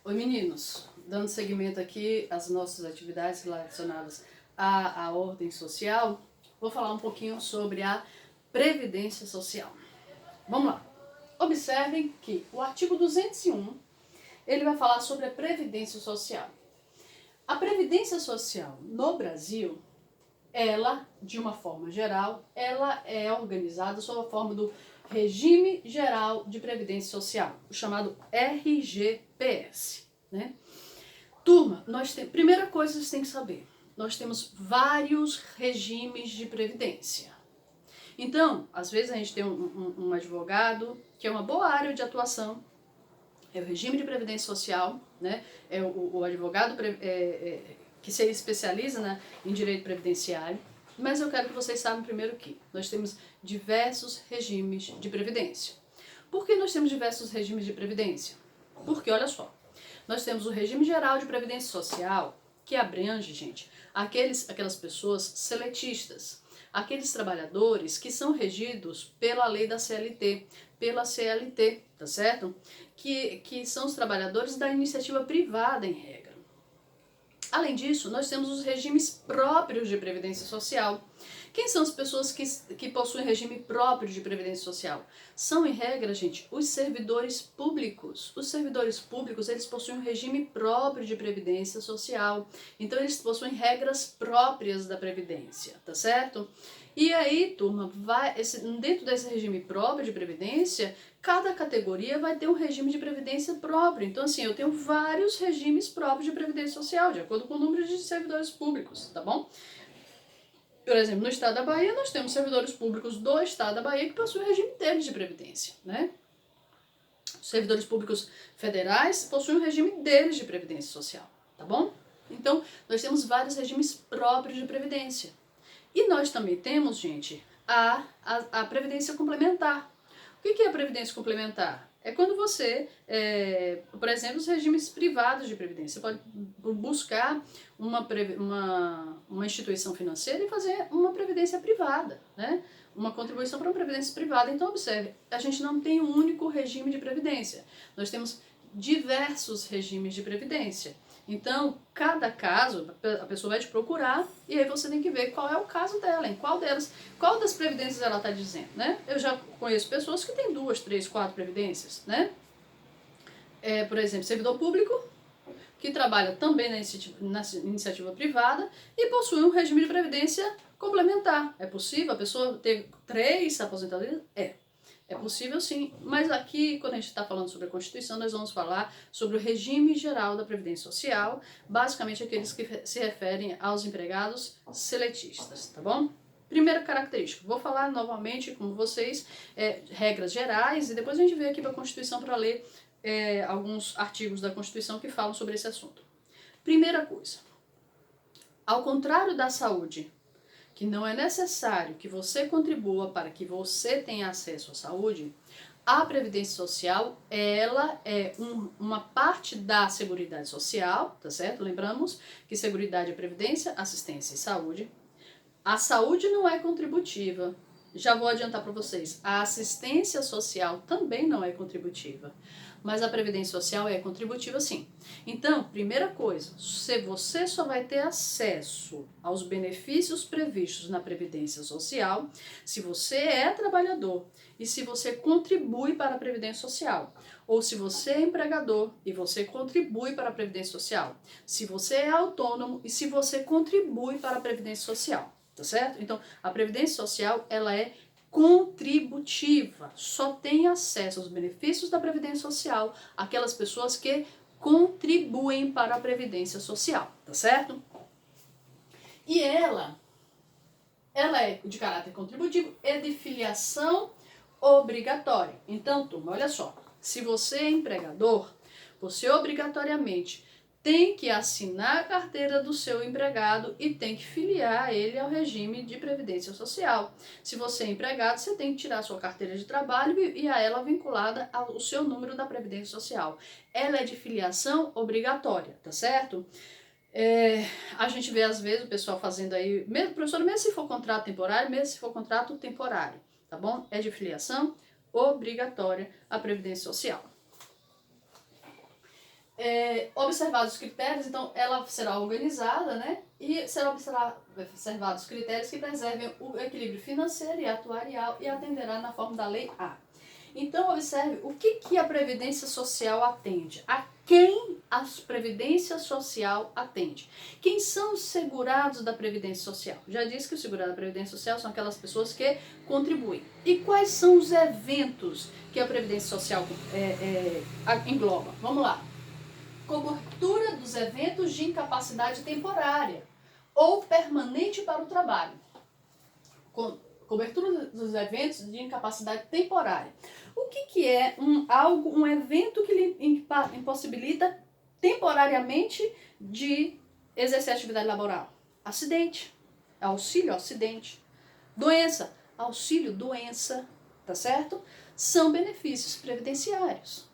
Oi meninos, dando seguimento aqui às nossas atividades relacionadas à ordem social, vou falar um pouquinho sobre a Previdência Social. Vamos lá. Observem que o artigo 201, ele vai falar sobre a Previdência Social. A Previdência Social no Brasil, ela, de uma forma geral, ela é organizada sob a forma do Regime Geral de Previdência Social, o chamado RGPS, né? Turma, primeira coisa que vocês têm que saber, nós temos vários regimes de previdência. Então, às vezes a gente tem um advogado, que é uma boa área de atuação, é o regime de previdência social, né? É o advogado que se especializa, né, em direito previdenciário. Mas eu quero que vocês saibam primeiro que nós temos diversos regimes de previdência. Por que nós temos diversos regimes de previdência? Porque, olha só, nós temos o regime geral de previdência social, que abrange, gente, aquelas pessoas seletistas, aqueles trabalhadores que são regidos pela lei da CLT, tá certo? Que são os trabalhadores da iniciativa privada, em regra. Além disso, nós temos os regimes próprios de previdência social. Quem são as pessoas que possuem regime próprio de previdência social? São, em regra, gente, os servidores públicos. Os servidores públicos, eles possuem um regime próprio de previdência social. Então, eles possuem regras próprias da previdência, tá certo? E aí, turma, dentro desse regime próprio de previdência, cada categoria vai ter um regime de previdência próprio. Então, assim, eu tenho vários regimes próprios de previdência social, de acordo com o número de servidores públicos, tá bom? Por exemplo, no estado da Bahia, nós temos servidores públicos do estado da Bahia que possuem o regime deles de previdência, né? Os servidores públicos federais possuem o regime deles de previdência social, tá bom? Então, nós temos vários regimes próprios de previdência. E nós também temos, gente, a previdência complementar. O que é a previdência complementar? É quando você, por exemplo, os regimes privados de previdência. Você pode buscar uma instituição financeira e fazer uma previdência privada, né? Uma contribuição para uma previdência privada. Então, observe, a gente não tem um único regime de previdência. Nós temos diversos regimes de previdência. Então, cada caso, a pessoa vai te procurar e aí você tem que ver qual é o caso dela, em qual das previdências ela está dizendo, né? Eu já conheço pessoas que têm 2, 3, 4 previdências, né? Por exemplo, servidor público, que trabalha também na iniciativa privada e possui um regime de previdência complementar. É possível a pessoa ter 3 aposentadorias? É possível sim, mas aqui, quando a gente está falando sobre a Constituição, nós vamos falar sobre o regime geral da Previdência Social, basicamente aqueles que se referem aos empregados seletistas, tá bom? Primeira característica, vou falar novamente com vocês regras gerais e depois a gente vem aqui para a Constituição para ler alguns artigos da Constituição que falam sobre esse assunto. Primeira coisa, ao contrário da saúde, que não é necessário que você contribua para que você tenha acesso à saúde, a Previdência Social, ela é uma parte da Seguridade Social, tá certo? Lembramos que Seguridade é Previdência, Assistência e Saúde. A saúde não é contributiva. Já vou adiantar para vocês, a assistência social também não é contributiva, mas a Previdência Social é contributiva sim. Então, primeira coisa, você só vai ter acesso aos benefícios previstos na Previdência Social se você é trabalhador e se você contribui para a Previdência Social, ou se você é empregador e você contribui para a Previdência Social, se você é autônomo e se você contribui para a Previdência Social. Tá certo? Então, a Previdência Social, ela é contributiva. Só tem acesso aos benefícios da Previdência Social aquelas pessoas que contribuem para a Previdência Social, tá certo? E ela é de caráter contributivo e de filiação obrigatória. Então, turma, olha só. Se você é empregador, você obrigatoriamente tem que assinar a carteira do seu empregado e tem que filiar ele ao regime de previdência social. Se você é empregado, você tem que tirar a sua carteira de trabalho e a ela vinculada ao seu número da previdência social. Ela é de filiação obrigatória, tá certo? A gente vê às vezes o pessoal fazendo aí, professor, mesmo se for contrato temporário, mesmo se for contrato temporário, tá bom? É de filiação obrigatória a previdência social. Observados os critérios, então ela será organizada, né? E será observados os critérios que preservem o equilíbrio financeiro e atuarial e atenderá na forma da Lei A. Então, observe o que a Previdência Social atende. A quem a Previdência Social atende? Quem são os segurados da Previdência Social? Já disse que os segurados da Previdência Social são aquelas pessoas que contribuem. E quais são os eventos que a Previdência Social engloba? Vamos lá. Cobertura dos eventos de incapacidade temporária ou permanente para o trabalho. Cobertura dos eventos de incapacidade temporária. O que é um evento que lhe impossibilita temporariamente de exercer atividade laboral? Acidente, auxílio acidente, doença, auxílio doença, tá certo? São benefícios previdenciários.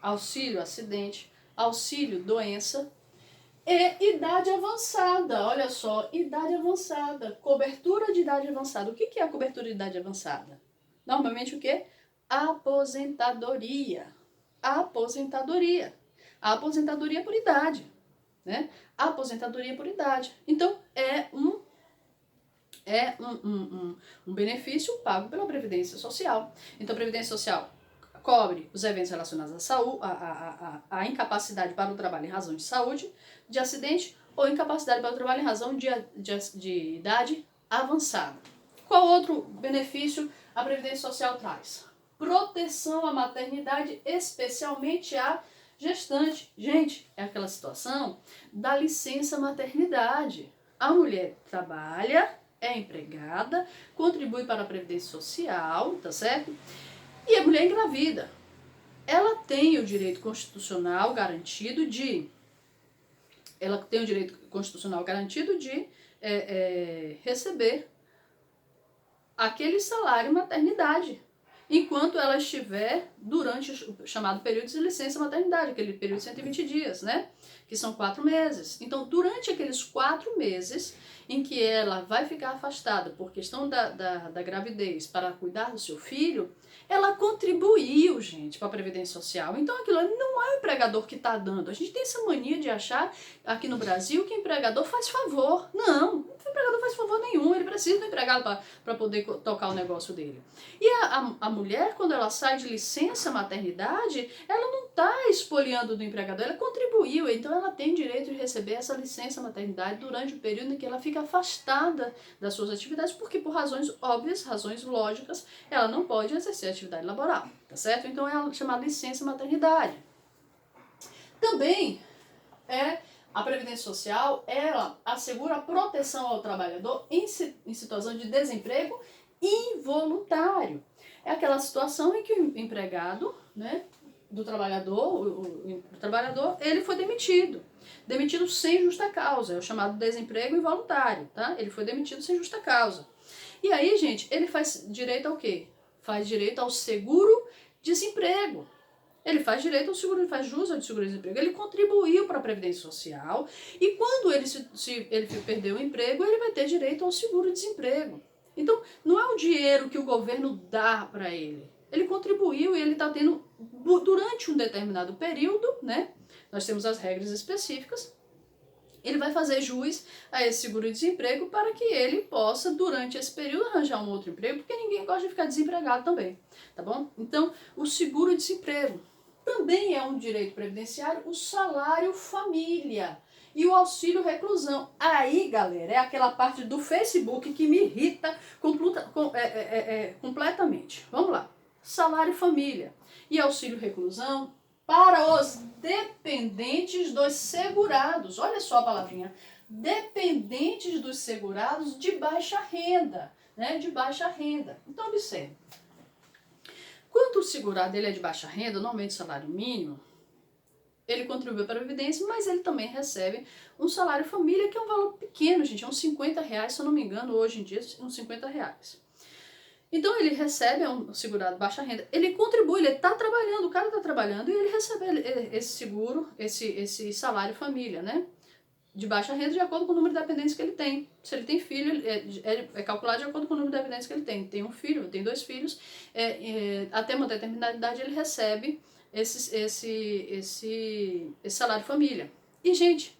Auxílio acidente, auxílio doença e idade avançada. Olha só, idade avançada, cobertura de idade avançada. O que é a cobertura de idade avançada? Normalmente o quê? Aposentadoria. Aposentadoria. A aposentadoria por idade, né? Aposentadoria por idade. Então, é um benefício pago pela Previdência Social. Então, a Previdência Social cobre os eventos relacionados à saúde, à incapacidade para o trabalho em razão de saúde, de acidente ou incapacidade para o trabalho em razão de idade avançada. Qual outro benefício a Previdência Social traz? Proteção à maternidade, especialmente à gestante. Gente, é aquela situação da licença maternidade. A mulher trabalha, é empregada, contribui para a Previdência Social, tá certo? E a mulher engravida. Ela tem o direito constitucional garantido de receber aquele salário maternidade, enquanto ela estiver durante o chamado período de licença maternidade, aquele período de 120 dias, né? Que são 4 meses. Então, durante aqueles 4 meses em que ela vai ficar afastada por questão da gravidez para cuidar do seu filho, ela contribuiu, gente, para a Previdência Social. Então, aquilo não é o empregador que está dando. A gente tem essa mania de achar aqui no Brasil que o empregador faz favor. Não, o empregador faz favor nenhum. Ele precisa do empregado para poder tocar o negócio dele. E a mulher, quando ela sai de licença maternidade, ela não está expoliando do empregador, ela contribuiu. Então, ela tem direito de receber essa licença maternidade durante o período em que ela fica afastada das suas atividades, porque por razões óbvias, razões lógicas, ela não pode exercer atividade laboral, tá certo? Então é chamada licença maternidade. Também a Previdência Social, ela assegura a proteção ao trabalhador em situação de desemprego involuntário. É aquela situação em que o empregado, né, do trabalhador, o trabalhador, ele foi demitido sem justa causa, é o chamado desemprego involuntário, tá? Ele foi demitido sem justa causa. E aí, gente, ele faz direito ao quê? Faz direito ao seguro-desemprego. Ele faz direito ao seguro, ele faz jus ao seguro-desemprego. Ele contribuiu para a Previdência Social e quando ele perder o emprego, ele vai ter direito ao seguro-desemprego. Então, não é um dinheiro que o governo dá para ele. Ele contribuiu e ele está tendo, durante um determinado período, né? Nós temos as regras específicas. Ele vai fazer jus a esse seguro-desemprego para que ele possa, durante esse período, arranjar um outro emprego, porque ninguém gosta de ficar desempregado também, tá bom? Então, o seguro-desemprego também é um direito previdenciário, o salário família e o auxílio reclusão. Aí, galera, é aquela parte do Facebook que me irrita completamente. Vamos lá. Salário família e auxílio reclusão para os dependentes dos segurados. Olha só a palavrinha. Dependentes dos segurados de baixa renda, né? De baixa renda. Então, observe. Quando o segurado ele é de baixa renda, normalmente salário mínimo, ele contribui para a Previdência, mas ele também recebe um salário família, que é um valor pequeno, gente. É uns R$50, se eu não me engano, hoje em dia, uns R$50. Então ele recebe, é um segurado baixa renda, ele contribui, ele está trabalhando, o cara está trabalhando e ele recebe esse seguro, esse salário família, né? De baixa renda de acordo com o número de dependentes que ele tem. Se ele tem filho, é calculado de acordo com o número de dependentes que ele tem. Tem um filho, tem 2 filhos, até uma determinada idade ele recebe esse salário família. E, gente,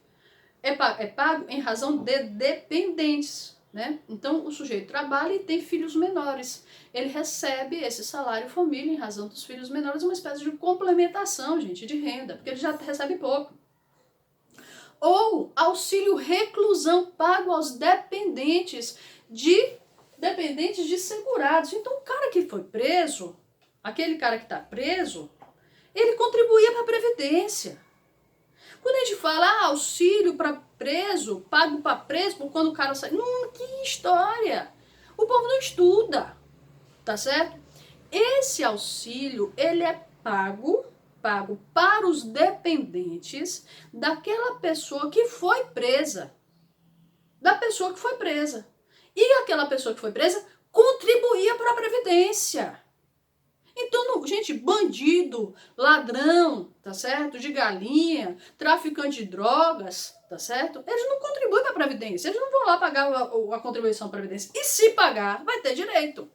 é pago em razão de dependentes, né? Então, o sujeito trabalha e tem filhos menores. Ele recebe esse salário família em razão dos filhos menores, uma espécie de complementação, gente, de renda, porque ele já recebe pouco. Ou auxílio reclusão pago aos dependentes de segurados. Então, o cara que foi preso, aquele cara que está preso, ele contribuía para a Previdência. Quando a gente fala auxílio para preso, pago para preso, por quando o cara sai. Não, que história! O povo não estuda, tá certo? Esse auxílio, ele é pago para os dependentes daquela pessoa que foi presa. Da pessoa que foi presa. E aquela pessoa que foi presa contribuía para a Previdência. Então, gente, bandido, ladrão, tá certo? De galinha, traficante de drogas, tá certo? Eles não contribuem para a Previdência, eles não vão lá pagar a contribuição para a Previdência. E se pagar, vai ter direito.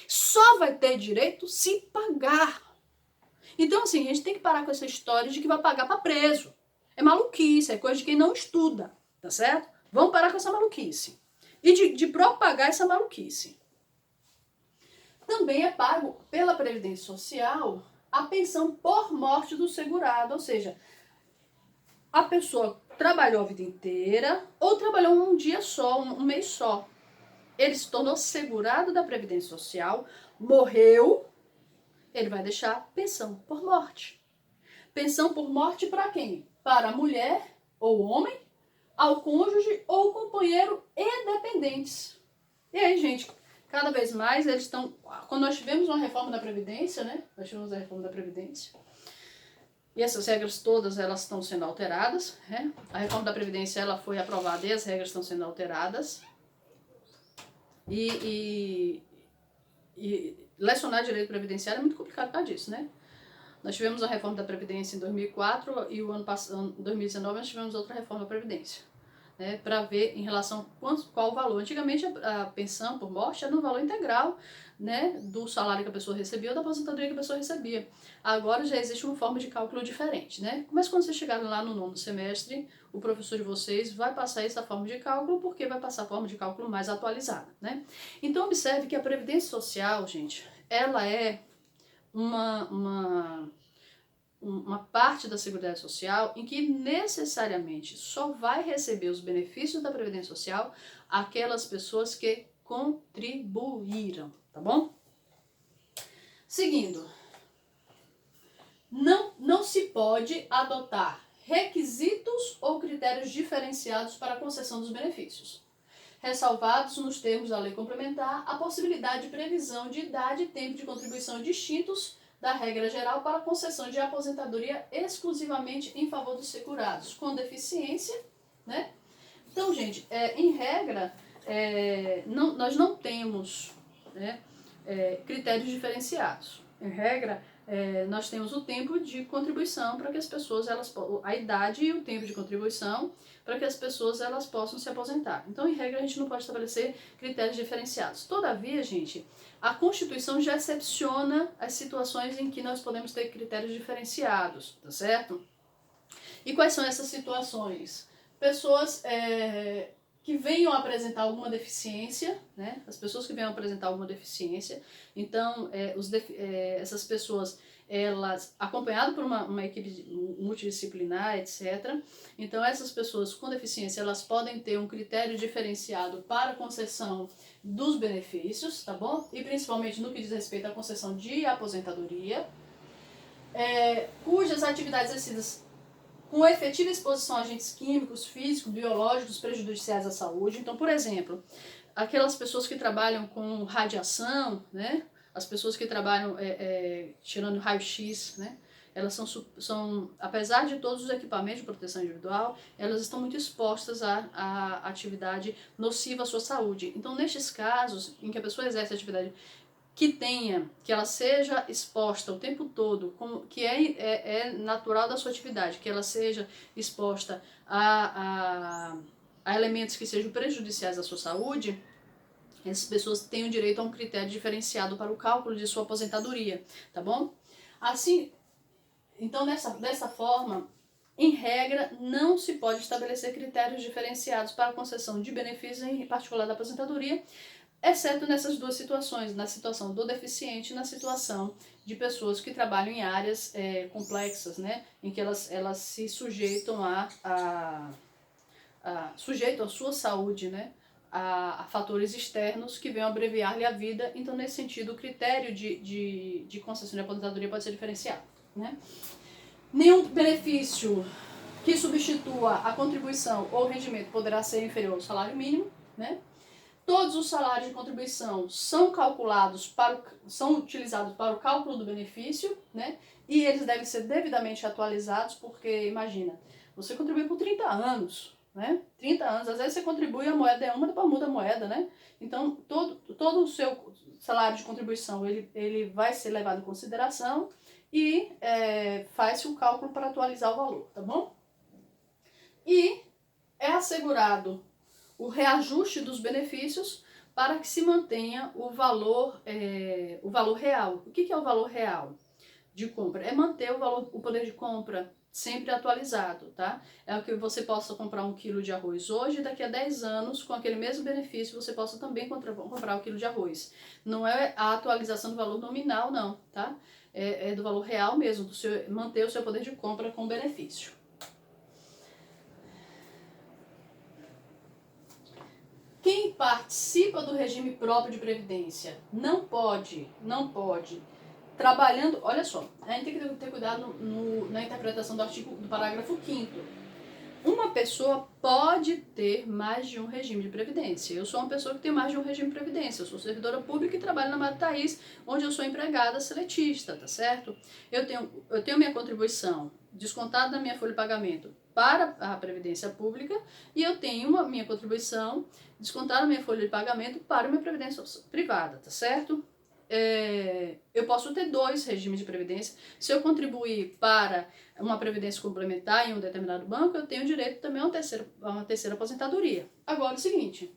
Só vai ter direito se pagar. Então, assim, a gente tem que parar com essa história de que vai pagar para preso. É maluquice, é coisa de quem não estuda, tá certo? Vamos parar com essa maluquice. E de propagar essa maluquice. Também é pago pela Previdência Social a pensão por morte do segurado, ou seja, a pessoa trabalhou a vida inteira ou trabalhou um dia só, um mês só. Ele se tornou segurado da Previdência Social, morreu, ele vai deixar pensão por morte. Pensão por morte para quem? Para a mulher ou homem, ao cônjuge ou companheiro e dependentes. E aí, gente, cada vez mais eles estão... Quando nós tivemos uma reforma da Previdência, né? Nós tivemos a reforma da Previdência. E essas regras todas, elas estão sendo alteradas, né? A reforma da Previdência, ela foi aprovada e as regras estão sendo alteradas. E lecionar direito previdenciário é muito complicado por causa disso, né? Nós tivemos a reforma da Previdência em 2004 e o ano passado, em 2019, nós tivemos outra reforma da Previdência, né? Para ver em relação a qual o valor. Antigamente, a pensão por morte era no valor integral, né? Do salário que a pessoa recebia ou da aposentadoria que a pessoa recebia. Agora já existe uma forma de cálculo diferente, né? Mas quando vocês chegarem lá no 9º semestre, o professor de vocês vai passar essa forma de cálculo porque vai passar a forma de cálculo mais atualizada, né? Então, observe que a Previdência Social, gente, ela é uma parte da Seguridade Social em que necessariamente só vai receber os benefícios da Previdência Social aquelas pessoas que contribuíram, tá bom? Seguindo, não se pode adotar requisitos ou critérios diferenciados para a concessão dos benefícios, ressalvados nos termos da lei complementar a possibilidade de previsão de idade e tempo de contribuição distintos da regra geral para a concessão de aposentadoria exclusivamente em favor dos segurados com deficiência, né? Então, gente, em regra, nós não temos, né, critérios diferenciados. Em regra, nós temos o tempo de contribuição para que as pessoas, a idade e o tempo de contribuição para que as pessoas elas possam se aposentar. Então, em regra, a gente não pode estabelecer critérios diferenciados. Todavia, gente, a Constituição já excepciona as situações em que nós podemos ter critérios diferenciados, tá certo? E quais são essas situações? Pessoas que venham apresentar alguma deficiência, né? As pessoas que venham apresentar alguma deficiência. Então, essas pessoas, elas, acompanhadas por uma equipe multidisciplinar, etc. Então, essas pessoas com deficiência, elas podem ter um critério diferenciado para a concessão dos benefícios, tá bom? E principalmente no que diz respeito à concessão de aposentadoria, cujas atividades exercidas com efetiva exposição a agentes químicos, físicos, biológicos prejudiciais à saúde. Então, por exemplo, aquelas pessoas que trabalham com radiação, né? As pessoas que trabalham tirando raio-x, né? Elas são, apesar de todos os equipamentos de proteção individual, elas estão muito expostas à atividade nociva à sua saúde. Então, nestes casos em que a pessoa exerce atividade que ela seja exposta o tempo todo, que é natural da sua atividade, que ela seja exposta a elementos que sejam prejudiciais à sua saúde, essas pessoas têm o direito a um critério diferenciado para o cálculo de sua aposentadoria, tá bom? Assim, Então, dessa forma, em regra, não se pode estabelecer critérios diferenciados para a concessão de benefícios, em particular da aposentadoria, exceto nessas duas situações, na situação do deficiente e na situação de pessoas que trabalham em áreas complexas, né, em que elas se sujeitam sujeitam a sua saúde, né, a fatores externos que venham abreviar-lhe a vida. Então, nesse sentido, o critério de concessão de aposentadoria pode ser diferenciado, né? Nenhum benefício que substitua a contribuição ou rendimento poderá ser inferior ao salário mínimo, né? Todos os salários de contribuição são são utilizados para o cálculo do benefício, né? E eles devem ser devidamente atualizados, porque, imagina, você contribui por 30 anos, né? 30 anos, às vezes você contribui, a moeda é uma, depois muda a moeda, né? Então, todo o seu salário de contribuição, ele vai ser levado em consideração e faz-se um cálculo para atualizar o valor, tá bom? E é assegurado o reajuste dos benefícios para que se mantenha o valor real. O que é o valor real de compra? É manter o poder de compra sempre atualizado, tá? É o que você possa comprar 1 quilo de arroz hoje e daqui a 10 anos, com aquele mesmo benefício, você possa também comprar 1 quilo de arroz. Não é a atualização do valor nominal, não, tá? É do valor real mesmo, manter o seu poder de compra com benefício. Quem participa do regime próprio de previdência não pode, trabalhando, olha só, a gente tem que ter cuidado na interpretação do parágrafo 5º. Uma pessoa pode ter mais de um regime de previdência. Eu sou uma pessoa que tem mais de um regime de previdência. Eu sou servidora pública e trabalho na Mato Thaís, onde eu sou empregada seletista, tá certo? Eu tenho minha contribuição descontada da minha folha de pagamento para a Previdência Pública e eu tenho minha contribuição descontada da minha folha de pagamento para a minha Previdência Privada, tá certo? Eu posso ter 2 regimes de previdência. Se eu contribuir para uma previdência complementar em um determinado banco, eu tenho direito também a uma terceira aposentadoria. Agora, é o seguinte,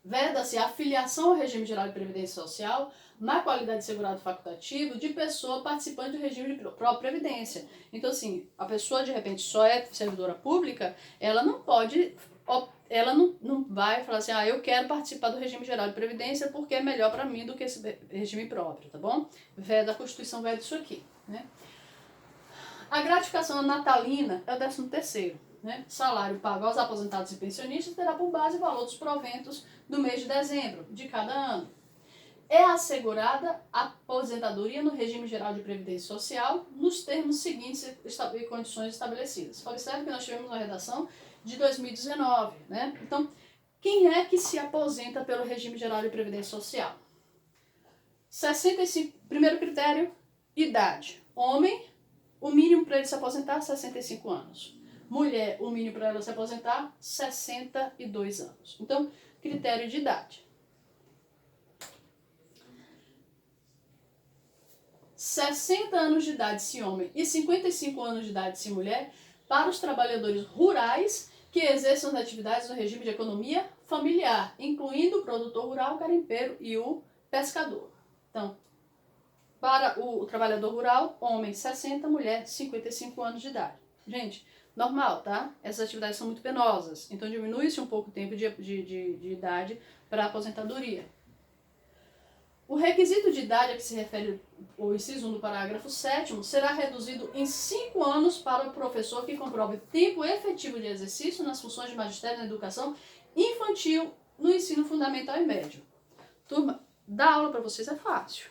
veda-se a filiação ao regime geral de previdência social na qualidade de segurado facultativo de pessoa participante do regime de própria previdência. Então, assim, a pessoa de repente só é servidora pública, ela não pode, ela não vai falar assim, eu quero participar do regime geral de previdência porque é melhor para mim do que esse regime próprio, tá bom? Veda a Constituição, veda isso aqui, né? A gratificação natalina é o 13º, né? Salário pago aos aposentados e pensionistas terá por base o valor dos proventos do mês de dezembro de cada ano. É assegurada a aposentadoria no regime geral de previdência social nos termos seguintes e condições estabelecidas. Observe que nós tivemos uma redação de 2019, né? Então, quem é que se aposenta pelo regime geral de previdência social? 65, primeiro critério, idade. Homem, o mínimo para ele se aposentar, 65 anos. Mulher, o mínimo para ela se aposentar, 62 anos. Então, critério de idade. 60 anos de idade se homem e 55 anos de idade se mulher para os trabalhadores rurais que exerçam as atividades no regime de economia familiar, incluindo o produtor rural, o garimpeiro e o pescador. Então, para o trabalhador rural, homem 60, mulher 55 anos de idade. Gente, normal, tá? Essas atividades são muito penosas, então diminui-se um pouco o tempo de idade para a aposentadoria. O requisito de idade a que se refere o inciso 1 do parágrafo 7º será reduzido em 5 anos para o professor que comprove tempo efetivo de exercício nas funções de magistério na educação infantil, no ensino fundamental e médio. Turma, dar aula para vocês é fácil.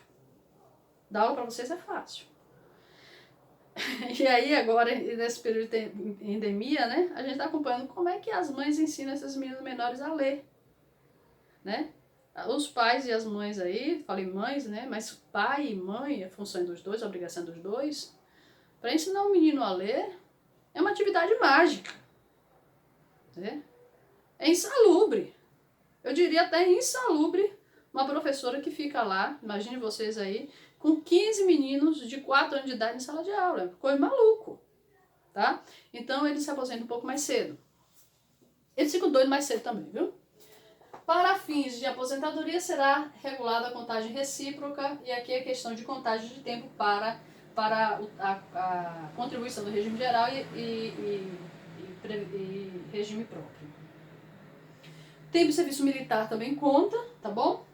Dar aula para vocês é fácil. E aí agora, nesse período de endemia, né, a gente está acompanhando como é que as mães ensinam esses meninos menores a ler, né? Os pais e as mães aí, falei mães, né? Mas pai e mãe, a função dos dois, a obrigação dos dois. Para ensinar um menino a ler, é uma atividade mágica. Né? É insalubre. Eu diria até insalubre uma professora que fica lá, imagine vocês aí, com 15 meninos de 4 anos de idade em sala de aula. Coisa maluco. Tá? Então eles se aposentam um pouco mais cedo. Eles ficam doidos mais cedo também, viu? Para fins de aposentadoria será regulada a contagem recíproca, e aqui é questão de contagem de tempo para para a contribuição do regime geral e regime próprio. Tempo de serviço militar também conta, tá bom?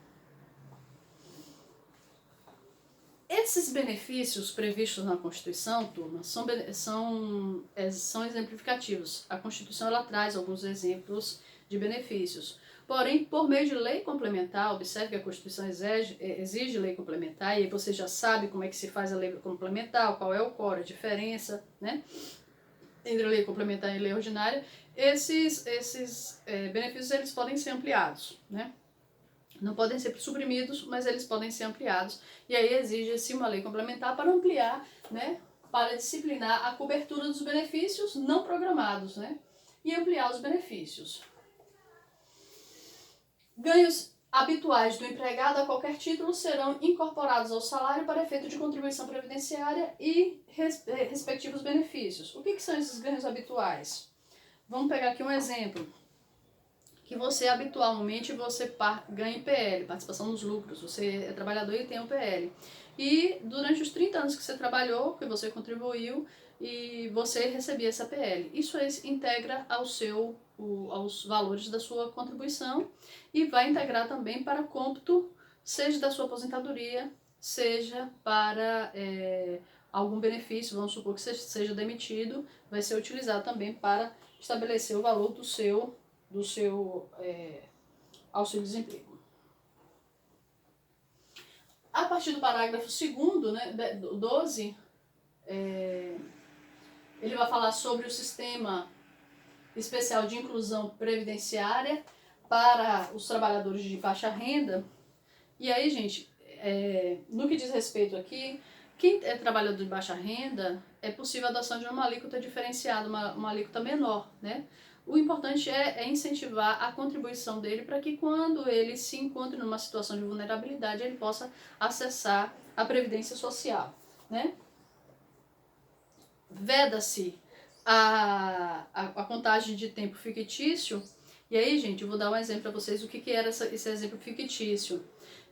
Esses benefícios previstos na Constituição, turma, são exemplificativos. A Constituição ela traz alguns exemplos de benefícios. Porém, por meio de lei complementar, observe que a Constituição exige lei complementar, e aí você já sabe como é que se faz a lei complementar, qual é o core, a diferença, né, entre lei complementar e lei ordinária. Esses benefícios eles podem ser ampliados, né? Não podem ser suprimidos, mas eles podem ser ampliados. E aí exige-se uma lei complementar para ampliar, né, para disciplinar a cobertura dos benefícios não programados, né, e ampliar os benefícios. Ganhos habituais do empregado a qualquer título serão incorporados ao salário para efeito de contribuição previdenciária e respectivos benefícios. O que são esses ganhos habituais? Vamos pegar aqui um exemplo. Que você habitualmente ganha em PL, participação nos lucros, você é trabalhador e tem um PL. E durante os 30 anos que você trabalhou, que você contribuiu, e você recebia essa PL. Isso integra aos valores da sua contribuição e vai integrar também para cômputo, seja da sua aposentadoria, seja para algum benefício, vamos supor que você seja demitido, vai ser utilizado também para estabelecer o valor do seu auxílio-desemprego. A partir do parágrafo 2º, né, 12, ele vai falar sobre o sistema especial de inclusão previdenciária para os trabalhadores de baixa renda. E aí, gente, no que diz respeito aqui, quem é trabalhador de baixa renda, é possível a adoção de uma alíquota diferenciada, uma alíquota menor, né? O importante é incentivar a contribuição dele para que quando ele se encontre numa situação de vulnerabilidade, ele possa acessar a previdência social, né? Veda-se a contagem de tempo fictício. E aí, gente, eu vou dar um exemplo para vocês o que era esse exemplo fictício.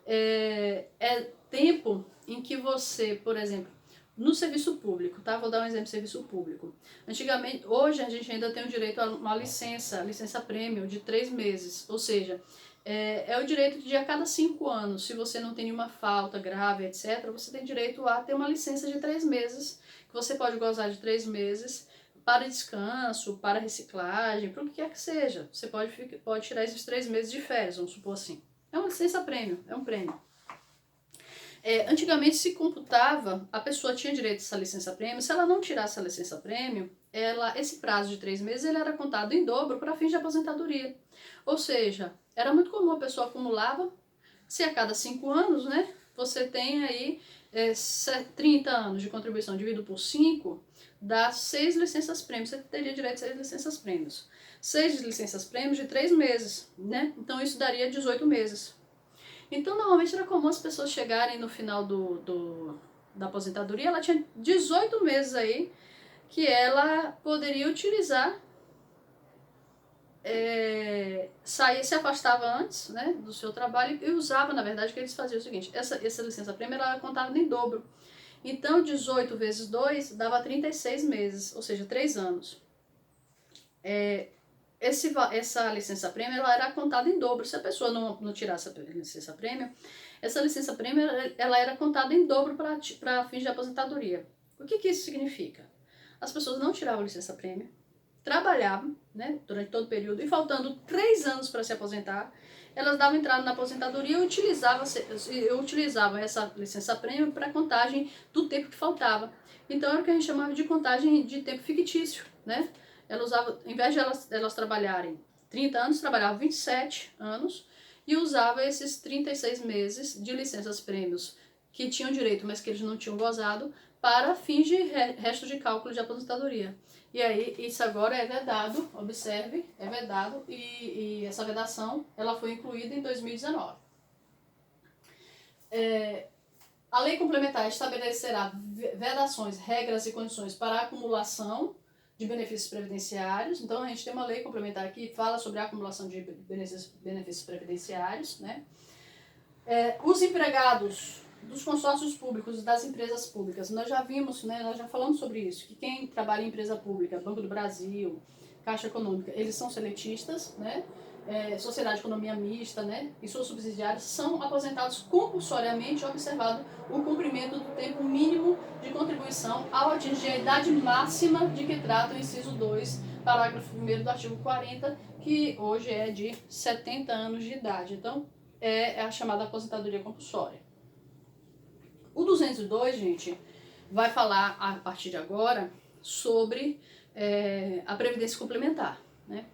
É tempo em que você, por exemplo, no serviço público, tá? Vou dar um exemplo de serviço público. Antigamente, hoje a gente ainda tem o direito a uma licença prêmio de 3 meses, ou seja, é o direito de a cada 5 anos, se você não tem nenhuma falta grave, etc., você tem direito a ter uma licença de 3 meses, que você pode gozar de 3 meses para descanso, para reciclagem, para o que quer que seja. Você pode tirar esses 3 meses de férias, vamos supor assim. É uma licença prêmio, é um prêmio. Antigamente se computava, a pessoa tinha direito a essa licença prêmio, se ela não tirasse a licença prêmio, esse prazo de 3 meses ele era contado em dobro para fins de aposentadoria. Ou seja, era muito comum a pessoa acumulava, se a cada 5 anos, né, você tem aí 30 anos de contribuição dividido por 5, dá 6 licenças prêmios, você teria direito a 6 licenças prêmios. 6 licenças prêmios de 3 meses, né, então isso daria 18 meses. Então, normalmente era comum as pessoas chegarem no final da aposentadoria, ela tinha 18 meses aí que ela poderia utilizar, se afastava antes, né, do seu trabalho e usava, na verdade, que eles faziam o seguinte, essa licença prêmio era contada em dobro. Então, 18 vezes 2 dava 36 meses, ou seja, 3 anos. Essa licença prêmio ela era contada em dobro. Se a pessoa não tirasse a licença prêmio, essa licença prêmio ela era contada em dobro para fins de aposentadoria. O que isso significa? As pessoas não tiravam a licença prêmio, trabalhavam, né, durante todo o período, e faltando 3 anos para se aposentar, elas davam entrada na aposentadoria e utilizavam essa licença prêmio para contagem do tempo que faltava. Então era o que a gente chamava de contagem de tempo fictício, né? Ela usava, em vez de elas trabalharem 30 anos, trabalhavam 27 anos e usava esses 36 meses de licenças prêmios que tinham direito, mas que eles não tinham gozado, para fins de resto de cálculo de aposentadoria. E aí, isso agora é vedado, observe, é vedado, e essa vedação ela foi incluída em 2019. A lei complementar estabelecerá vedações, regras e condições para a acumulação de benefícios previdenciários. Então, a gente tem uma lei complementar aqui que fala sobre a acumulação de benefícios previdenciários, né? Os empregados dos consórcios públicos e das empresas públicas, nós já vimos, né, nós já falamos sobre isso, que quem trabalha em empresa pública, Banco do Brasil, Caixa Econômica, eles são seletistas, né? Sociedade de Economia Mista, né? E suas subsidiárias são aposentados compulsoriamente, observado o cumprimento do tempo mínimo de contribuição ao atingir a idade máxima de que trata o inciso 2, parágrafo 1º do artigo 40, que hoje é de 70 anos de idade. Então, é a chamada aposentadoria compulsória. O 202, gente, vai falar a partir de agora sobre a previdência complementar, né?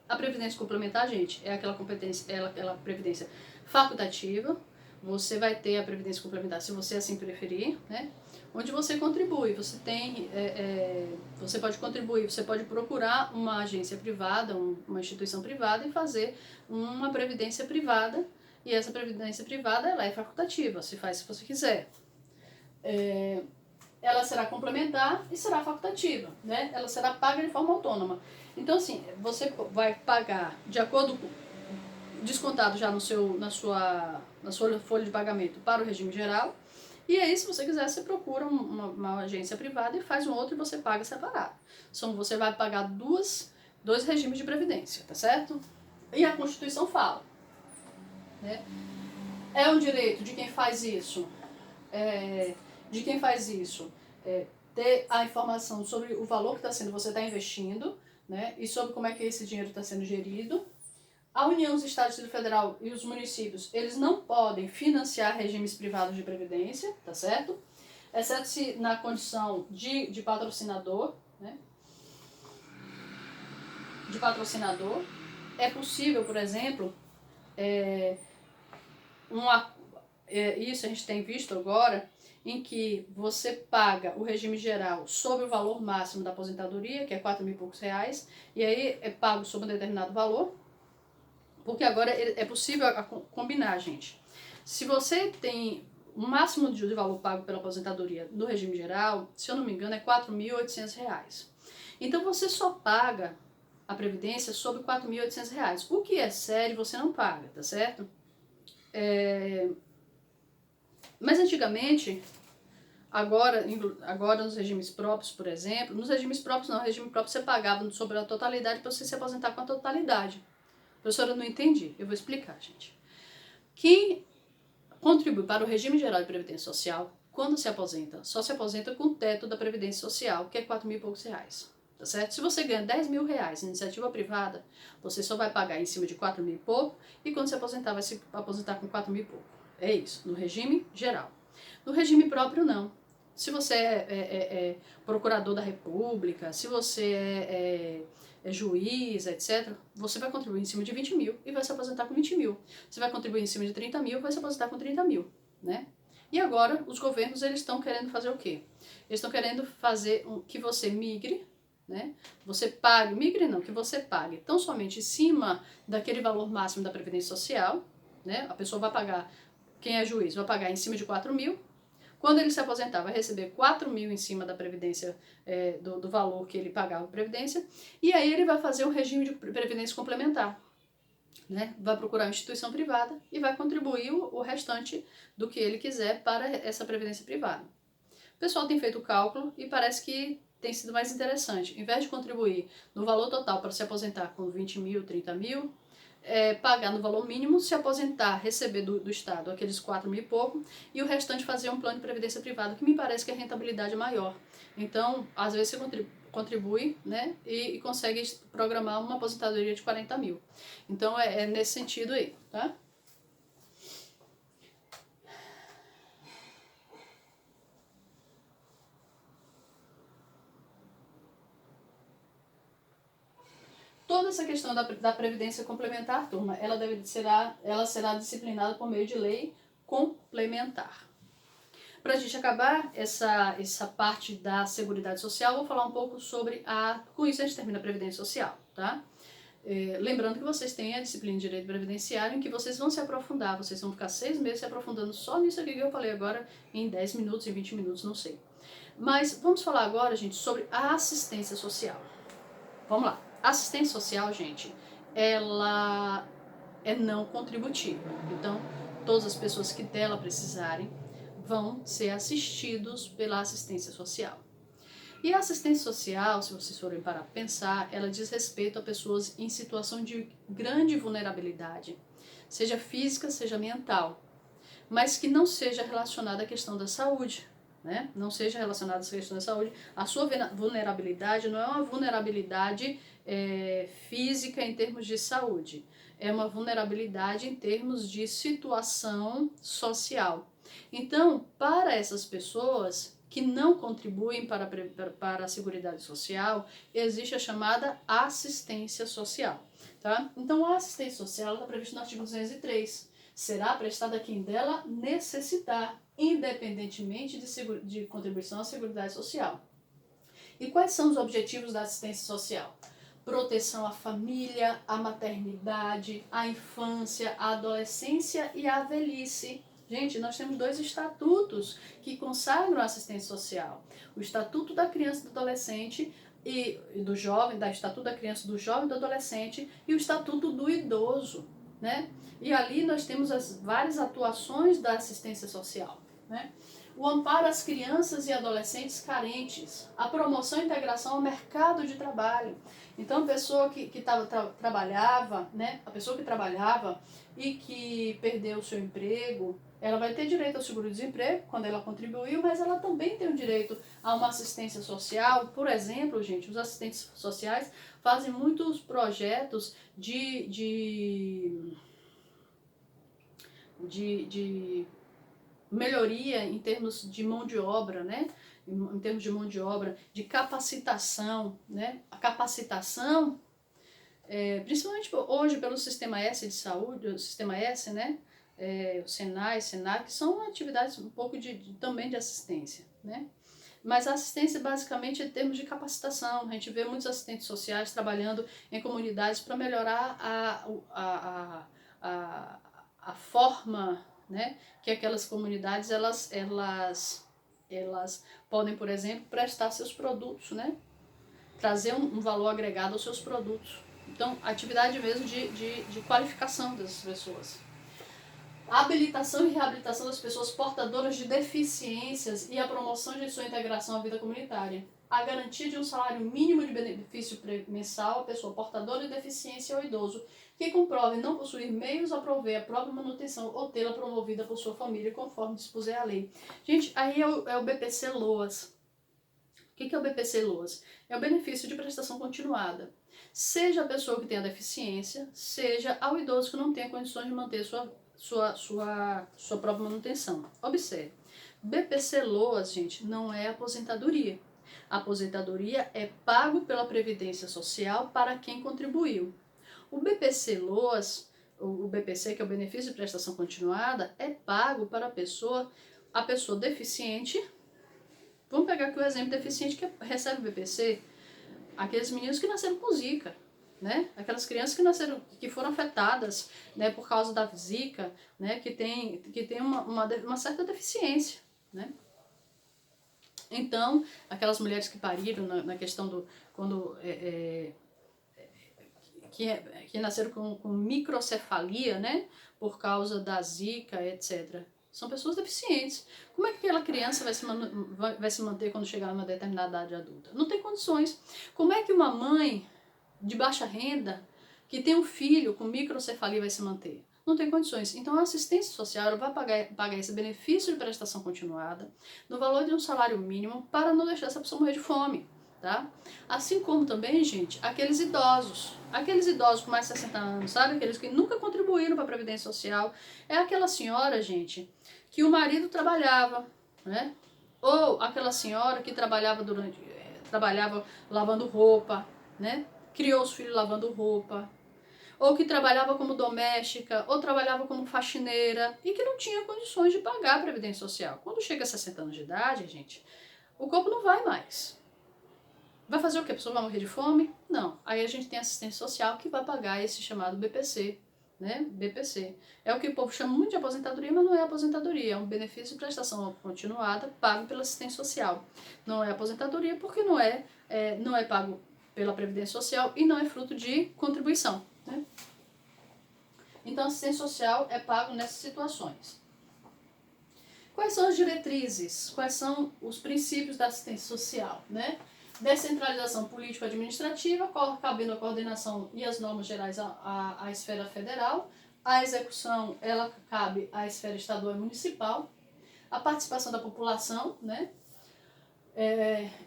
A previdência complementar, gente, é aquela competência, aquela previdência facultativa. Você vai ter a previdência complementar, se você assim preferir, né? Onde você contribui, você tem, você pode contribuir, você pode procurar uma agência privada, uma instituição privada e fazer uma previdência privada. E essa previdência privada, ela é facultativa, se faz se você quiser. Ela será complementar e será facultativa, né? Ela será paga de forma autônoma. Então, assim, você vai pagar de acordo com descontado já na sua folha de pagamento para o regime geral. E aí, se você quiser, você procura uma agência privada e faz um outro e você paga separado. Então, você vai pagar dois regimes de previdência, tá certo? E a Constituição fala, né? É um direito de quem faz isso, ter a informação sobre o valor que você está investindo, né? E sobre como é que esse dinheiro está sendo gerido. A União, os Estados, o Federal e os municípios, eles não podem financiar regimes privados de previdência, tá certo? Exceto se na condição de patrocinador, né? De patrocinador. É possível, por exemplo, isso a gente tem visto agora, em que você paga o regime geral sobre o valor máximo da aposentadoria, que é 4 mil e poucos reais, e aí é pago sobre um determinado valor, porque agora é possível combinar, gente. Se você tem o máximo de valor pago pela aposentadoria no regime geral, se eu não me engano, é 4.800 reais. Então você só paga a previdência sobre 4.800 reais. O que é sério, você não paga, tá certo? Mas antigamente, agora nos regimes próprios, por exemplo, nos regimes próprios não, no regime próprio você pagava sobre a totalidade para você se aposentar com a totalidade. Professora, eu não entendi, eu vou explicar, gente. Quem contribui para o regime geral de previdência social, quando se aposenta, só se aposenta com o teto da previdência social, que é 4 mil e poucos reais. Tá certo? Se você ganha 10 mil reais em iniciativa privada, você só vai pagar em cima de 4 mil e pouco, e quando se aposentar, vai se aposentar com 4 mil e pouco. É isso, no regime geral. No regime próprio, não. Se você é procurador da República, se você é juiz, etc., você vai contribuir em cima de 20 mil e vai se aposentar com 20 mil. Você vai contribuir em cima de 30 mil e vai se aposentar com 30 mil, né? E agora, os governos, eles estão querendo fazer o quê? Eles estão querendo fazer que você migre, né? Você pague, migre não, que você pague tão somente em cima daquele valor máximo da Previdência Social, né? A pessoa vai pagar, quem é juiz, vai pagar em cima de 4 mil. Quando ele se aposentar, vai receber 4 mil em cima da Previdência, do valor que ele pagava a Previdência, e aí ele vai fazer um regime de Previdência complementar, né? Vai procurar uma instituição privada e vai contribuir o restante do que ele quiser para essa Previdência privada. O pessoal tem feito o cálculo e parece que tem sido mais interessante. Em vez de contribuir no valor total para se aposentar com 20 mil, 30 mil, pagar no valor mínimo, se aposentar, receber do Estado aqueles 4 mil e pouco, e o restante fazer um plano de previdência privada, que me parece que a rentabilidade é maior. Então, às vezes você contribui, né, e consegue programar uma aposentadoria de 40 mil. Então, é nesse sentido aí, tá? Toda essa questão da previdência complementar, turma, ela será disciplinada por meio de lei complementar. Para a gente acabar essa parte da Seguridade Social, vou falar um pouco sobre com isso a gente termina a Previdência Social, tá? Lembrando que vocês têm a disciplina de Direito Previdenciário, em que vocês vão se aprofundar, vocês vão ficar 6 meses se aprofundando só nisso aqui que eu falei agora, em 10 minutos, em 20 minutos, não sei. Mas vamos falar agora, gente, sobre a assistência social. Vamos lá. A assistência social, gente, ela é não contributiva. Então, todas as pessoas que dela precisarem vão ser assistidos pela assistência social. E a assistência social, se vocês forem parar para pensar, ela diz respeito a pessoas em situação de grande vulnerabilidade, seja física, seja mental, mas que não seja relacionada à questão da saúde, né? Não seja relacionada à questão da saúde. A sua vulnerabilidade não é uma vulnerabilidade física em termos de saúde, é uma vulnerabilidade em termos de situação social. Então, para essas pessoas que não contribuem para a Seguridade Social, existe a chamada assistência social. Tá? Então, a assistência social está prevista no artigo 203. Será prestada a quem dela necessitar, independentemente de contribuição à Seguridade Social. E quais são os objetivos da assistência social? Proteção à família, à maternidade, à infância, à adolescência e à velhice. Gente, nós temos 2 estatutos que consagram a assistência social. O Estatuto da Criança e do Adolescente e do Jovem, da Estatuto da Criança, do Jovem e do Adolescente e o Estatuto do Idoso, né? E ali nós temos as várias atuações da assistência social, né? O amparo às crianças e adolescentes carentes, a promoção e integração ao mercado de trabalho. Então, a pessoa que trabalhava, né, a pessoa que trabalhava e que perdeu o seu emprego, ela vai ter direito ao seguro-desemprego quando ela contribuiu, mas ela também tem o direito a uma assistência social. Por exemplo, gente, os assistentes sociais fazem muitos projetos de melhoria em termos de mão de obra, né? Em termos de mão de obra, de capacitação, né? A capacitação, principalmente hoje pelo Sistema S de saúde, o Sistema S, né? O Senai, Senac, são atividades um pouco também de assistência, né? Mas a assistência basicamente é em termos de capacitação. A gente vê muitos assistentes sociais trabalhando em comunidades para melhorar a forma, né, que aquelas comunidades elas podem, por exemplo, prestar seus produtos, né? Trazer um valor agregado aos seus produtos. Então, atividade mesmo de qualificação dessas pessoas. A habilitação e reabilitação das pessoas portadoras de deficiências e a promoção de sua integração à vida comunitária. A garantia de um salário mínimo de benefício mensal à pessoa portadora de deficiência ou idoso que comprove não possuir meios a prover a própria manutenção ou tê-la promovida por sua família, conforme dispuser a lei. Gente, aí é o BPC-LOAS. O que é o BPC-LOAS? É o benefício de prestação continuada. Seja a pessoa que tenha deficiência, seja ao idoso que não tenha condições de manter sua própria manutenção. Observe, BPC-LOAS, gente, não é aposentadoria. A aposentadoria é pago pela Previdência Social para quem contribuiu. O BPC-LOAS, o BPC, que é o benefício de prestação continuada, é pago para a pessoa deficiente. Vamos pegar aqui o exemplo deficiente que recebe o BPC, aqueles meninos que nasceram com Zika, né? Aquelas crianças que foram afetadas, né, por causa da Zika, né, que tem uma certa deficiência, né? Então, aquelas mulheres que pariram na questão do quando que nasceram com microcefalia, né, por causa da Zika, etc. São pessoas deficientes. Como é que aquela criança vai se manter quando chegar a uma determinada idade adulta? Não tem condições. Como é que uma mãe de baixa renda que tem um filho com microcefalia vai se manter? Não tem condições. Então, a assistência social ela vai pagar esse benefício de prestação continuada no valor de um salário mínimo para não deixar essa pessoa morrer de fome. Tá? Assim como também, gente, aqueles idosos com mais de 60 anos, sabe? Aqueles que nunca contribuíram para a Previdência Social. É aquela senhora, gente, que o marido trabalhava, né? Ou aquela senhora que trabalhava lavando roupa, né? Criou os filhos lavando roupa. Ou que trabalhava como doméstica, ou trabalhava como faxineira e que não tinha condições de pagar a Previdência Social. Quando chega a 60 anos de idade, gente, o corpo não vai mais. Vai fazer o quê? A pessoa vai morrer de fome? Não. Aí a gente tem assistência social que vai pagar esse chamado BPC, né? BPC. É o que o povo chama muito de aposentadoria, mas não é aposentadoria. É um benefício de prestação continuada pago pela assistência social. Não é aposentadoria porque não é pago pela Previdência Social e não é fruto de contribuição, né? Então, assistência social é pago nessas situações. Quais são as diretrizes? Quais são os princípios da assistência social, né? Descentralização político-administrativa, cabendo a coordenação e as normas gerais à esfera federal. A execução, ela cabe à esfera estadual e municipal. A participação da população, né?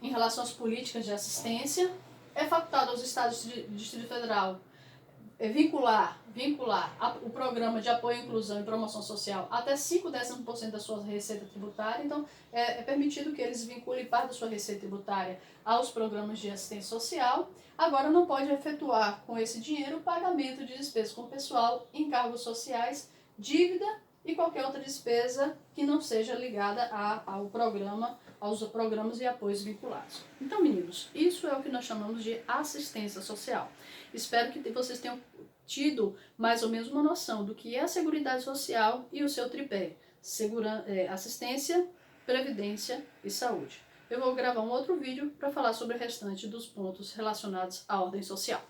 Em relação às políticas de assistência. É facultado aos estados e Distrito Federal vincular o programa de apoio à inclusão e promoção social até 0,5% da sua receita tributária. Então, é permitido que eles vinculem parte da sua receita tributária aos programas de assistência social. Agora, não pode efetuar com esse dinheiro o pagamento de despesas com pessoal, encargos sociais, dívida e qualquer outra despesa que não seja ligada ao programa, aos programas e apoios vinculados. Então, meninos, isso é o que nós chamamos de assistência social. Espero que vocês tenham tido mais ou menos uma noção do que é a Seguridade Social e o seu tripé: assistência, previdência e saúde. Eu vou gravar um outro vídeo para falar sobre o restante dos pontos relacionados à ordem social.